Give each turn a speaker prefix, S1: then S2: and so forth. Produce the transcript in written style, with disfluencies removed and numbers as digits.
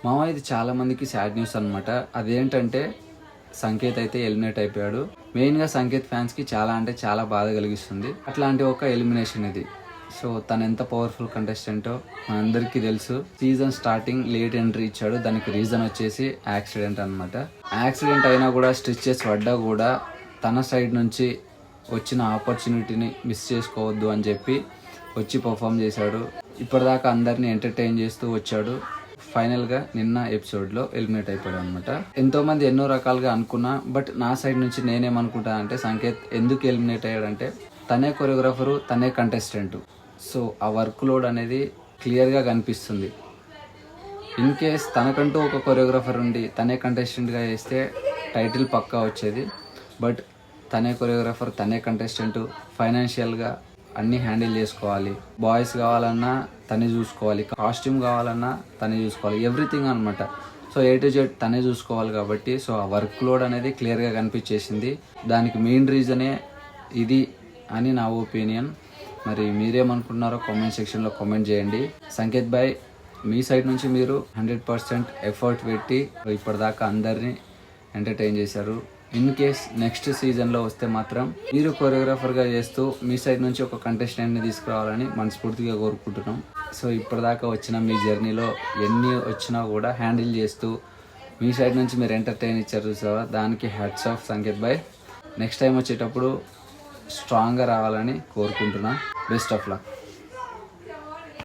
S1: మామ ఇది చాలా మందికి సాడ్ న్యూస్ అనమాట. అదేంటంటే సంకేత్ అయితే ఎలిమినేట్ అయిపోయాడు. మెయిన్గా సంకేత్ ఫ్యాన్స్కి చాలా అంటే చాలా బాధ కలిగిస్తుంది. అట్లాంటి ఒక ఎలిమినేషన్ ఇది. సో తను ఎంత పవర్ఫుల్ కంటెస్టెంటో మనందరికీ తెలుసు. సీజన్ స్టార్టింగ్ లేట్ ఎంట్రీ ఇచ్చాడు. దానికి రీజన్ వచ్చేసి యాక్సిడెంట్ అనమాట. యాక్సిడెంట్ అయినా కూడా స్టిచెస్ పడ్డా కూడా తన సైడ్ నుంచి వచ్చిన ఆపర్చునిటీని మిస్ చేసుకోవద్దు అని చెప్పి వచ్చి పర్ఫామ్ చేశాడు. ఇప్పటిదాకా అందరినీ ఎంటర్టైన్ చేస్తూ వచ్చాడు. ఫైనల్గా నిన్న ఎపిసోడ్లో ఎలిమినేట్ అయిపోయాడు అనమాట. ఎంతోమంది ఎన్నో రకాలుగా అనుకున్నా, బట్ నా సైడ్ నుంచి నేనేమనుకుంటా అంటే సంకేత్ ఎందుకు ఎలిమినేట్ అయ్యాడంటే తనే కొరియోగ్రాఫరు, తనే కంటెస్టెంట్. సో ఆ వర్క్ లోడ్ అనేది క్లియర్గా కనిపిస్తుంది. ఇన్ కేస్ తనకంటూ ఒక కొరియోగ్రాఫర్ ఉండి తనే కంటెస్టెంట్గా చేస్తే టైటిల్ పక్కా వచ్చేది. బట్ తనే కొరియోగ్రాఫర్, తనే కంటెస్టెంట్, ఫైనాన్షియల్గా అన్నీ హ్యాండిల్ చేసుకోవాలి. బాయ్స్ కావాలన్నా తనే చూసుకోవాలి, కాస్ట్యూమ్ కావాలన్నా తనే చూసుకోవాలి, ఎవ్రీథింగ్ అనమాట. సో A to Z తనే చూసుకోవాలి కాబట్టి సో ఆ వర్క్ లోడ్ అనేది క్లియర్గా కనిపించేసింది. దానికి మెయిన్ రీజనే ఇది అని నా ఒపీనియన్. మరి మీరేమనుకుంటున్నారో కామెంట్ సెక్షన్లో కామెంట్ చేయండి. సంకేత్ భాయ్, మీ సైడ్ నుంచి మీరు 100% ఎఫర్ట్ పెట్టి ఇప్పటిదాకా అందరినీ ఎంటర్టైన్ చేశారు. ఇన్ కేస్ నెక్స్ట్ సీజన్లో వస్తే మాత్రం మీరు కొరియోగ్రాఫర్గా చేస్తూ మీ సైడ్ నుంచి ఒక కంటెస్టెంట్ని తీసుకురావాలని మనస్ఫూర్తిగా కోరుకుంటున్నాం. సో ఇప్పటిదాకా వచ్చిన మీ జర్నీలో ఎన్ని వచ్చినా కూడా హ్యాండిల్ చేస్తూ మీ సైడ్ నుంచి మీరు ఎంటర్టైన్ ఇచ్చారు చూసావా, దానికి హ్యాట్స్ ఆఫ్ సంకేత్ భాయ్. నెక్స్ట్ టైం వచ్చేటప్పుడు స్ట్రాంగ్గా రావాలని కోరుకుంటున్నా. Best of luck.